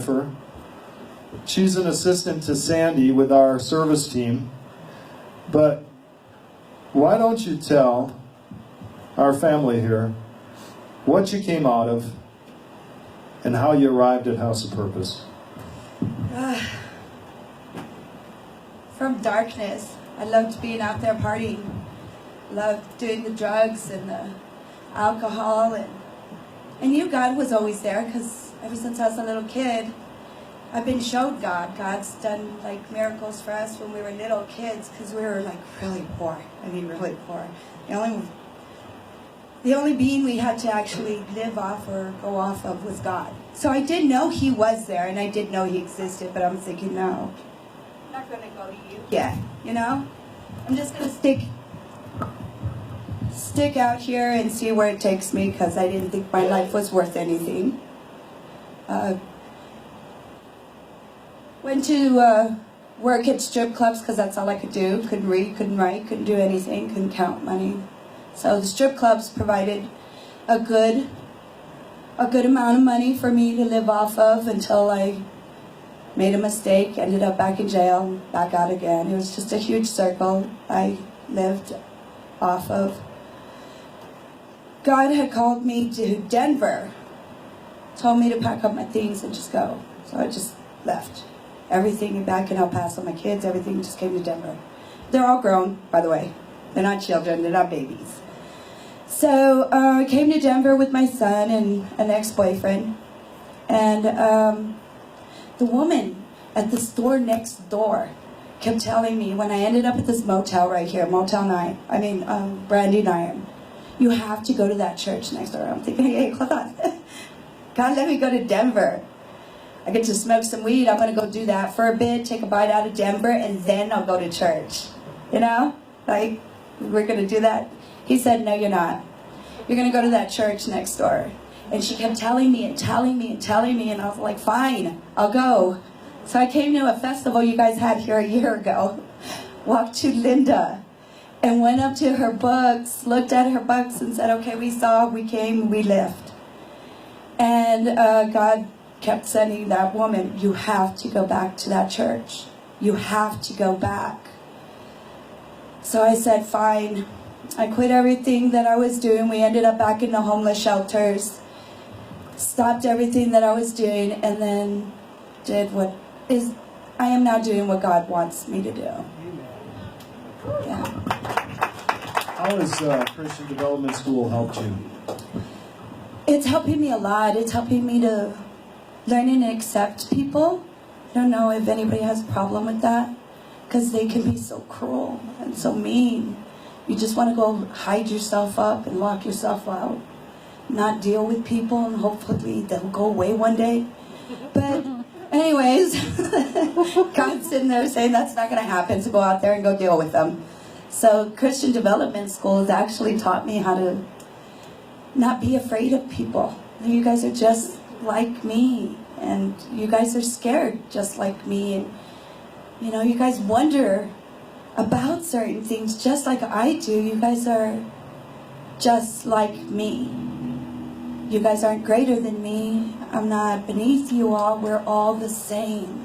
Jennifer. She's an assistant to Sandy with our service team. But why don't you tell our family here what you came out of and how you arrived at House of Purpose? From darkness. I loved being out there partying. Loved doing the drugs and the alcohol, and I knew God was always there because ever since I was a little kid, I've been showed God. God's done like miracles for us when we were little kids because we were like really poor. I mean, really poor. The only being we had to actually live off or go off of was God. So I did know He was there, and I did know He existed, but I'm thinking, no, I'm not going to go to you. Yeah, you know? I'm just going to stick out here and see where it takes me because I didn't think my life was worth anything. Went to work at strip clubs because that's all I could do. Couldn't read, couldn't write, couldn't do anything, couldn't count money. So the strip clubs provided a good amount of money for me to live off of until I made a mistake, ended up back in jail, back out again. It was just a huge circle I lived off of. God had called me to Denver, told me to pack up my things and just go. So I just left. Everything back in El Paso, my kids, everything just came to Denver. They're all grown, by the way. They're not children, they're not babies. So I came to Denver with my son and an ex-boyfriend. And the woman at the store next door kept telling me when I ended up at this motel right here, Motel 9, Brandy 9, you have to go to that church next door. I'm thinking, hey, hold on. God, let me go to Denver. I get to smoke some weed. I'm going to go do that for a bit, take a bite out of Denver, and then I'll go to church. You know? Like, we're going to do that. He said, no, you're not. You're going to go to that church next door. And she kept telling me, and I was like, fine, I'll go. So I came to a festival you guys had here a year ago, walked to Linda, and went up to her books, looked at her books, and said, okay, we saw, we came, we left. And God kept sending that woman, you have to go back to that church. You have to go back. So I said, fine. I quit everything that I was doing. We ended up back in the homeless shelters. Stopped everything that I was doing, and then I am now doing what God wants me to do. Yeah. How has Christian Development School helped you? It's helping me a lot. It's helping me to learn and accept people. I don't know if anybody has a problem with that, because they can be so cruel and so mean. You just want to go hide yourself up and lock yourself out, not deal with people, and hopefully they'll go away one day. But anyways, God's sitting there saying that's not going to happen, so go out there and go deal with them. So Christian Development School has actually taught me how to not be afraid of people. You guys are just like me, and you guys are scared just like me, and you guys wonder about certain things just like I do. You guys are just like me. You guys aren't greater than me. I'm not beneath you all. We're all the same.